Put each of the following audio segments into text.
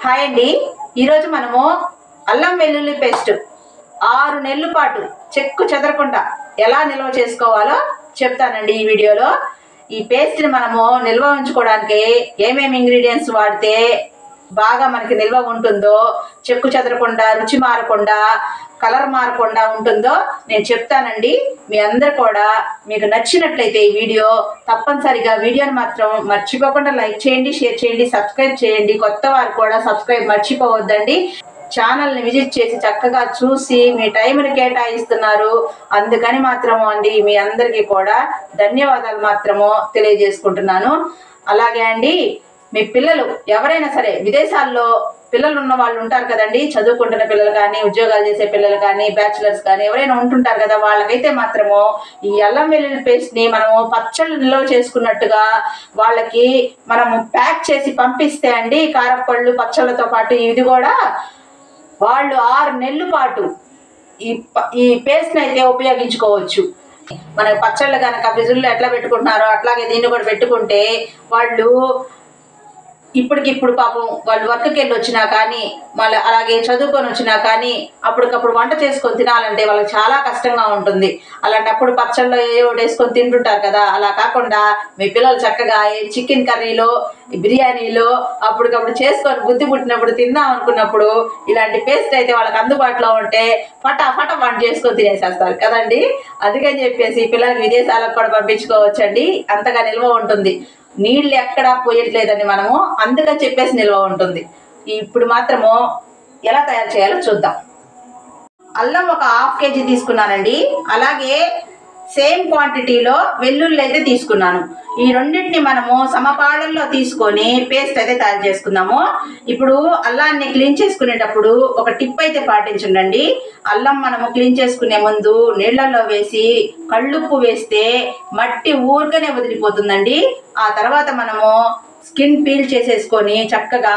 Hi అండి. ఈరోజు మనము అల్లం వెల్లుల్లి పేస్ట్ 6 నెలల పాటు చెక్కు చెదరకుండా ఎలా నిల్వ చేసుకోవాలో చెప్తానండి ఈ వీడియోలో. ఈ పేస్ట్ని మనము నిల్వ ఉంచుకోవడానికి ఏమేమి ఇంగ్రీడియంట్స్ వాడితే బాగా మనకి నిల్వ ఉంటుందో, చెక్కు చెదరకుండా, రుచి మారకుండా, కలర్ మారకుండా ఉంటుందో నేను చెప్తానండి. మీ అందరు కూడా మీకు నచ్చినట్లయితే ఈ వీడియో తప్పనిసరిగా వీడియోని మాత్రం మర్చిపోకుండా లైక్ చేయండి, షేర్ చేయండి, సబ్స్క్రైబ్ చేయండి. కొత్త వారు కూడా సబ్స్క్రైబ్ మర్చిపోవద్దండి. ఛానల్ని విజిట్ చేసి చక్కగా చూసి మీ టైంని కేటాయిస్తున్నారు, అందుకని మాత్రము అండి మీ అందరికీ కూడా ధన్యవాదాలు మాత్రము తెలియజేసుకుంటున్నాను. అలాగే అండి, మీ పిల్లలు ఎవరైనా సరే విదేశాల్లో పిల్లలు ఉన్న వాళ్ళు ఉంటారు కదండి, చదువుకుంటున్న పిల్లలు కానీ, ఉద్యోగాలు చేసే పిల్లలు కానీ, బ్యాచులర్స్ కానీ ఎవరైనా ఉంటుంటారు కదా, వాళ్ళకైతే మాత్రము ఈ అల్లం వెల్లుల్లి పేస్ట్ని మనము పచ్చళ్ళు నిల్వ చేసుకున్నట్టుగా వాళ్ళకి మనము ప్యాక్ చేసి పంపిస్తే అండి, కారపళ్ళు పచ్చళ్ళతో పాటు ఇది కూడా వాళ్ళు 6 నెలల పాటు ఈ పేస్ట్ని అయితే ఉపయోగించుకోవచ్చు. మనకి పచ్చళ్ళు కనుక ఫ్రిడ్జ్లో ఎట్లా పెట్టుకుంటున్నారో అట్లాగే దీన్ని కూడా పెట్టుకుంటే వాళ్ళు ఇప్పటికిప్పుడు పాపం వాళ్ళు వర్క్కి వెళ్ళి వచ్చినా కానీ, మళ్ళీ అలాగే చదువుకొని వచ్చినా కానీ అప్పటికప్పుడు వంట చేసుకొని తినాలంటే వాళ్ళకి చాలా కష్టంగా ఉంటుంది. అలాంటప్పుడు పచ్చళ్ళు ఏ ఒకటి వేసుకొని తింటుంటారు కదా, అలా కాకుండా మీ పిల్లలు చక్కగా చికెన్ కర్రీలో, బిర్యానీలో అప్పటికప్పుడు చేసుకొని బుద్ధి పుట్టినప్పుడు తిందాం అనుకున్నప్పుడు ఇలాంటి పేస్ట్ అయితే వాళ్ళకి అందుబాటులో ఉంటే ఫటాఫట వంట చేసుకొని తినేసేస్తారు కదండి. అందుకని చెప్పేసి పిల్లలకి విదేశాలకు కూడా పంపించుకోవచ్చండి, అంతగా నిల్వ ఉంటుంది. నీళ్ళు ఎక్కడా పోయట్లేదని మనము అందుకని చెప్పేసి నిల్వ ఉంటుంది. ఇప్పుడు మాత్రము ఎలా తయారు చేయాలో చూద్దాం. అల్లం ఒక 1/2 kg తీసుకున్నానండి. అలాగే సేమ్ క్వాంటిటీలో వెల్లుల్లి అయితే తీసుకున్నాను. ఈ రెండింటిని మనము సమపాళల్లో తీసుకొని పేస్ట్ అయితే తయారు చేసుకుందాము. ఇప్పుడు అల్లాన్ని క్లీన్ చేసుకునేటప్పుడు ఒక టిప్ అయితే పాటించండి. అల్లం మనము క్లీన్ చేసుకునే ముందు నీళ్ళల్లో వేసి కళ్ళుప్పు వేస్తే మట్టి ఊరికనే వదిలిపోతుందండి. ఆ తర్వాత మనము స్కిన్ పీల్ చేసేసుకొని చక్కగా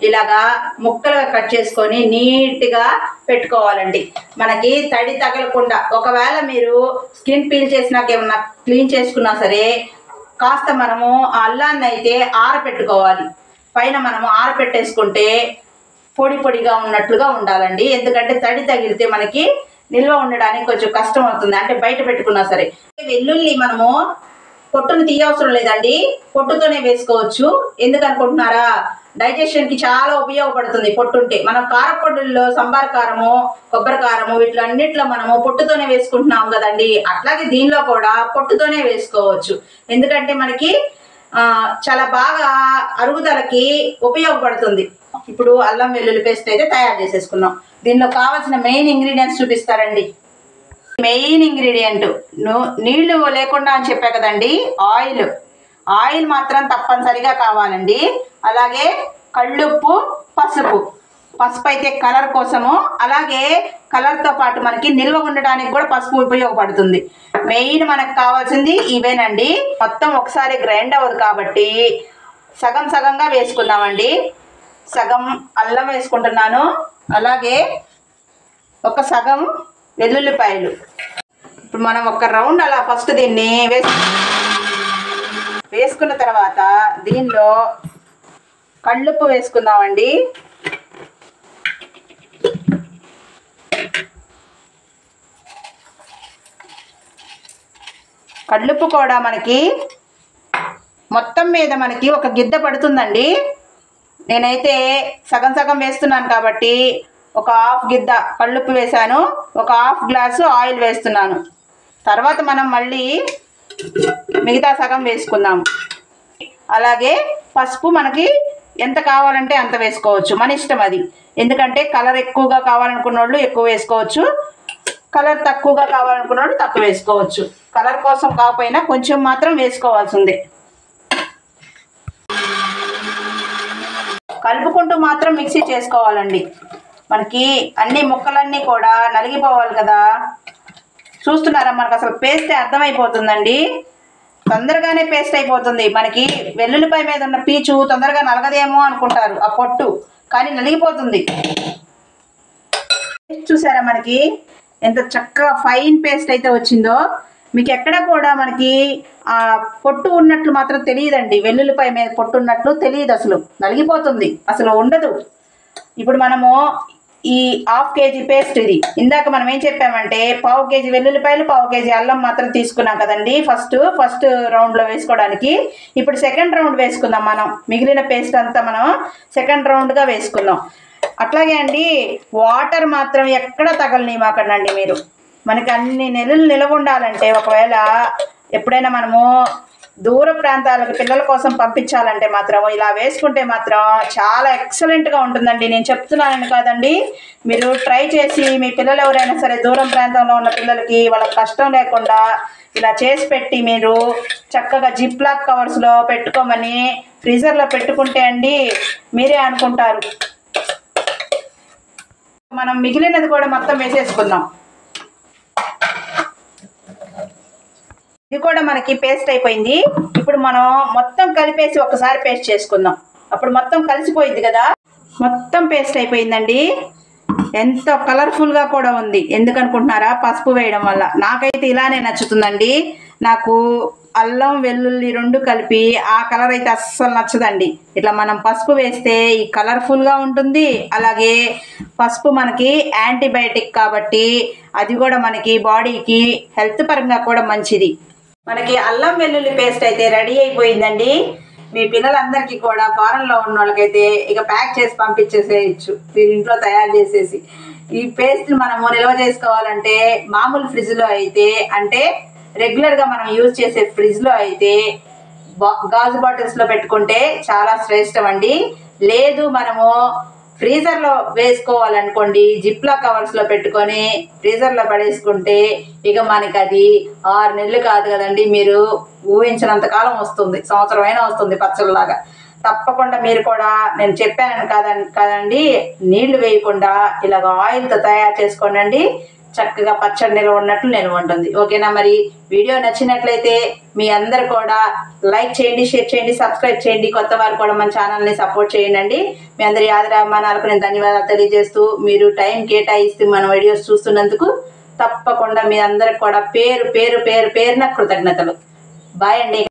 ఇలాగా ముక్కలుగా కట్ చేసుకొని నీట్గా పెట్టుకోవాలండి. మనకి తడి తగలకుండా, ఒకవేళ మీరు స్కిన్ పీల్ చేసినాక ఏమన్నా క్లీన్ చేసుకున్నా సరే కాస్త మనము ఆ అల్లాన్ని అయితే ఆరపెట్టుకోవాలి. పైన మనము ఆరపెట్టేసుకుంటే పొడి పొడిగా ఉన్నట్లుగా ఉండాలండి. ఎందుకంటే తడి తగిలితే మనకి నిల్వ ఉండడానికి కొంచెం కష్టం అవుతుంది, అంటే బయట పెట్టుకున్నా సరే. వెల్లుల్లి మనము పొట్టును తీయవసరం లేదండి, పొట్టుతోనే వేసుకోవచ్చు. ఎందుకు అనుకుంటున్నారా, డైజెషన్కి చాలా ఉపయోగపడుతుంది పొట్టుంటే. మనం కారపొడుల్లో సంబార్ కారము, కొబ్బరి కారము వీటిలన్నిట్లో మనము పొట్టుతోనే వేసుకుంటున్నాం కదండి, అట్లాగే దీనిలో కూడా పొట్టుతోనే వేసుకోవచ్చు. ఎందుకంటే మనకి చాలా బాగా అరుగుదలకి ఉపయోగపడుతుంది. ఇప్పుడు అల్లం వెల్లుల్లి పేస్ట్ అయితే తయారు చేసేసుకున్నాం. దీనిలో కావాల్సిన మెయిన్ ఇంగ్రీడియంట్స్ చూపిస్తారండి. మెయిన్ ఇంగ్రీడియంట్ నీళ్లు లేకుండా అని చెప్పా కదండి, ఆయిల్ మాత్రం తప్పనిసరిగా కావాలండి. అలాగే కళ్ళుప్పు, పసుపు అయితే కలర్ కోసము, అలాగే కలర్తో పాటు మనకి నిల్వ ఉండడానికి కూడా పసుపు ఉపయోగపడుతుంది. మెయిన్ మనకు కావాల్సింది ఇవేనండి. మొత్తం ఒకసారి గ్రైండ్ అవ్వదు కాబట్టి సగం సగంగా వేసుకుందామండి. సగం అల్లం వేసుకుంటున్నాను, అలాగే ఒక సగం వెల్లుల్లిపాయలు. ఇప్పుడు మనం ఒక రౌండ్ అలా ఫస్ట్ దీన్ని వేసుకున్న తర్వాత దీనిలో కళ్ళుప్పు వేసుకుందామండి. కళ్ళుప్పు కూడా మనకి మొత్తం మీద మనకి ఒక గిద్ద పడుతుందండి. నేనైతే సగం సగం వేస్తున్నాను కాబట్టి ఒక 1/2 గిద్ద కళ్ళుప్పు వేసాను, ఒక 1/2 గ్లాసు ఆయిల్ వేస్తున్నాను. తర్వాత మనం మళ్ళీ మిగతా సగం వేసుకుందాం. అలాగే పసుపు మనకి ఎంత కావాలంటే అంత వేసుకోవచ్చు, మన ఇష్టం అది. ఎందుకంటే కలర్ ఎక్కువగా కావాలనుకున్న వాళ్ళు ఎక్కువ వేసుకోవచ్చు, కలర్ తక్కువగా కావాలనుకున్న వాళ్ళు తక్కువ వేసుకోవచ్చు. కలర్ కోసం కాకపోయినా కొంచెం మాత్రం వేసుకోవాల్సిందే. కలుపుకుంటూ మాత్రం మిక్సీ చేసుకోవాలండి. మనకి అన్ని ముక్కలన్నీ కూడా నలిగిపోవాలి కదా. చూస్తున్నారా, మనకు అసలు పేస్ట్ అర్థమైపోతుందండి. తొందరగానే పేస్ట్ అయిపోతుంది. మనకి వెల్లుల్లిపాయ మీద ఉన్న పీచు తొందరగా నలగదేమో అనుకుంటారు ఆ పొట్టు, కానీ నలిగిపోతుంది. చూసారా మనకి ఎంత చక్కగా ఫైన్ పేస్ట్ అయితే వచ్చిందో. మీకు ఎక్కడ కూడా మనకి పొట్టు ఉన్నట్లు మాత్రం తెలియదండి. వెల్లుల్లిపాయ మీద పొట్టు ఉన్నట్లు తెలియదు, అసలు నలిగిపోతుంది, అసలు ఉండదు. ఇప్పుడు మనము ఈ ½ కేజీ పేస్ట్ ఇది ఇందాక మనం ఏం చెప్పామంటే ½ కేజీ వెల్లుల్లిపాయలు ½ కేజీ అల్లం మాత్రం తీసుకున్నాం కదండి ఫస్ట్ రౌండ్లో వేసుకోవడానికి. ఇప్పుడు సెకండ్ రౌండ్ వేసుకుందాం. మనం మిగిలిన పేస్ట్ అంతా మనం సెకండ్ రౌండ్గా వేసుకుందాం. అట్లాగే అండి వాటర్ మాత్రం ఎక్కడ తగలనివ్వకండి మీరు. మనకి అన్ని నెలలు నిలవ ఉండాలంటే ఒకవేళ ఎప్పుడైనా మనము దూర ప్రాంతాలకు పిల్లల కోసం పంపించాలంటే మాత్రం ఇలా వేసుకుంటే మాత్రం చాలా ఎక్సలెంట్గా ఉంటుందండి. నేను చెప్తున్నానని కాదండి, మీరు ట్రై చేసి మీ పిల్లలు ఎవరైనా సరే దూరం ప్రాంతంలో ఉన్న పిల్లలకి వాళ్ళకి కష్టం లేకుండా ఇలా చేసి పెట్టి మీరు చక్కగా జిప్లాక్ కవర్స్లో పెట్టుకోమని ఫ్రీజర్లో పెట్టుకుంటే అండి మీరే అనుకుంటారు. మనం మిగిలినది కూడా మొత్తం వేసేసుకుందాం. ఇది కూడా మనకి పేస్ట్ అయిపోయింది. ఇప్పుడు మనం మొత్తం కలిపేసి ఒకసారి పేస్ట్ చేసుకుందాం. అప్పుడు మొత్తం కలిసిపోయింది కదా. మొత్తం పేస్ట్ అయిపోయిందండి. ఎంతో కలర్ఫుల్గా కూడా ఉంది. ఎందుకనుకుంటున్నారా? పసుపు వేయడం వల్ల. నాకైతే ఇలానే నచ్చుతుందండి. నాకు అల్లం వెల్లుల్లి రెండు కలిపి ఆ కలర్ అయితే అస్సలు నచ్చదండి. ఇట్లా మనం పసుపు వేస్తే ఈ కలర్ఫుల్గా ఉంటుంది. అలాగే పసుపు మనకి యాంటీబయాటిక్ కాబట్టి అది కూడా మనకి బాడీకి హెల్త్ పరంగా కూడా మంచిది. మనకి అల్లం వెల్లుల్లి పేస్ట్ అయితే రెడీ అయిపోయిందండి. మీ పిల్లలందరికీ కూడా ఫారెన్లో ఉన్న వాళ్ళకైతే ఇక ప్యాక్ చేసి పంపించేసేయచ్చు మీరు ఇంట్లో తయారు చేసేసి. ఈ పేస్ట్ మనము నిల్వ చేసుకోవాలంటే మామూలు ఫ్రిడ్జ్లో అయితే, అంటే రెగ్యులర్గా మనం యూజ్ చేసే ఫ్రిడ్జ్లో అయితే గాజు బాటిల్స్లో పెట్టుకుంటే చాలా శ్రేష్టం అండి. లేదు మనము ఫ్రీజర్లో వేసుకోవాలనుకోండి, జిప్లా కవర్స్లో పెట్టుకొని ఫ్రీజర్లో పడేసుకుంటే ఇక మనకి అది 6 నెలలు కాదు కదండి, మీరు ఊహించినంత కాలం వస్తుంది, సంవత్సరమైనా వస్తుంది పచ్చళ్ళలాగా. తప్పకుండా మీరు కూడా నేను చెప్పాను కదండి, నీళ్లు వేయకుండా ఇలాగ ఆయిల్తో తయారు చేసుకోండి. చక్కగా పచ్చడి నిల్వ ఉన్నట్లు నిల్వ ఉంటుంది. ఓకేనా? మరి వీడియో నచ్చినట్లయితే మీ అందరు కూడా లైక్ చేయండి, షేర్ చేయండి, సబ్స్క్రైబ్ చేయండి. కొత్త వారు కూడా మన ఛానల్ని సపోర్ట్ చేయండి. మీ అందరి ఆదరాభిమానాలకు నేను ధన్యవాదాలు తెలియజేస్తూ, మీరు టైం కేటాయిస్తూ మన వీడియోస్ చూస్తున్నందుకు తప్పకుండా మీ అందరికి కూడా పేరున కృతజ్ఞతలు. బాయ్ అండి.